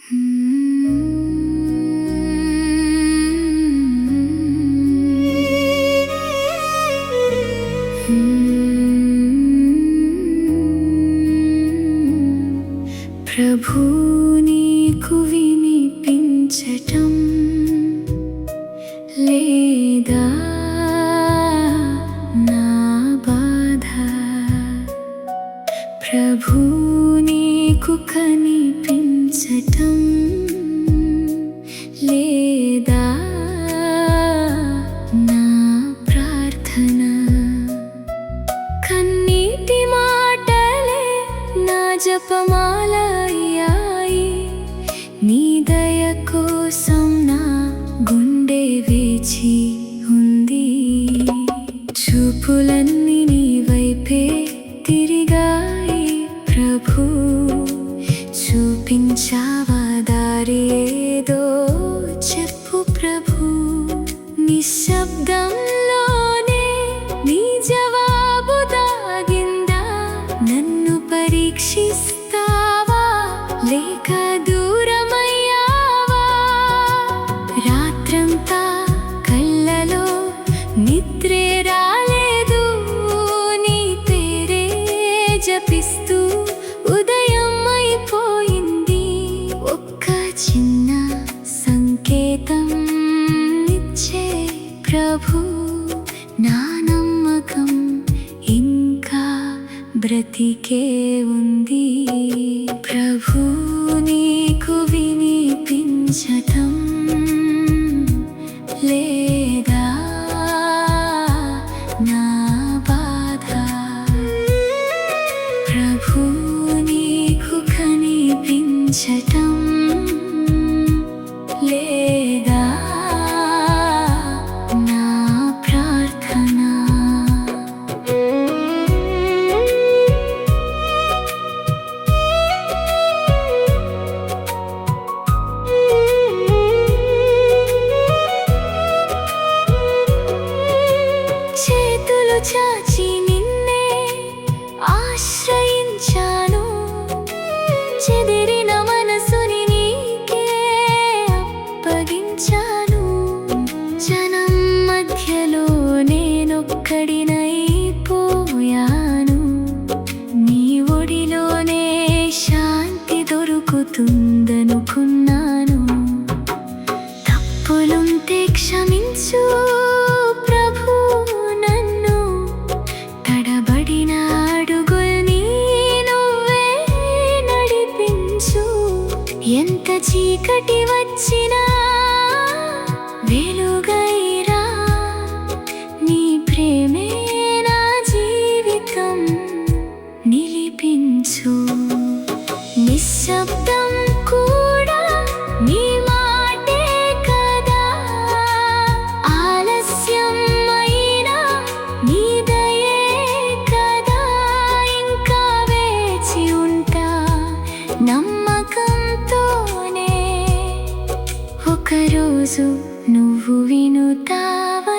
ప్రభు నీకు వినిపించటం లేదా నా బాధ? ప్రభు నీకు కనిపించటం లేదా నా ప్రార్థన? కన్నీటి మాటలే నా జపమాల అయ్యాయి, నీ దయ కోసం నా గుండె వేచి ఉంది. చూపులన్నీ నీ వైపే తిరిగాయి ప్రభు, చూపించావా దారి ఏదో చెప్పు ప్రభు. నిశ్శబ్దంలోనే నీ జవాబు దాగిందా? నన్ను పరీక్షిస్తావా లేక దూరమయ్యావా? రాత్రంతా కళ్ళలో నిద్రే రాలేదు, నీ పేరే జపిస్తూ ఉదయం అయిపోయింది. ఒక్క చిన్న సంకేతం ఇచ్చే ప్రభు, నా నమ్మకం ఇంకా బ్రతికే ఉంది. ప్రభు నీకు వినిపించటం లేదా నా బాధ? ప్రభు నీకు కనిపించటం లేదా నా ప్రార్థన? చేతులు చాచి నిన్నే ఆశ్రయించాను, చెదిరిన మనసుని నీకే అప్పగించాను. జనం మధ్యలో నేనొక్కడినైపోయాను, నీ ఒడిలోనే శాంతి దొరుకుతుందనుకున్నాను. తప్పులుంటే క్షమించు ప్రభు, నన్ను తడబడిన అడుగుల్ని నువ్వే నడిపించు. ఎంత చీకటి వచ్చినా వెలుగైరా, నీ ప్రేమే నా జీవితం నిలిపించు. నిశ్శబ్దం కూడా నీ మాటే కదా, ఆలస్యం అయినా నీ దయే కదా. ఇంకా వేచి ఉంటా నమ్మకంతోనే, ఒకరోజు నువ్వు వినుతావా?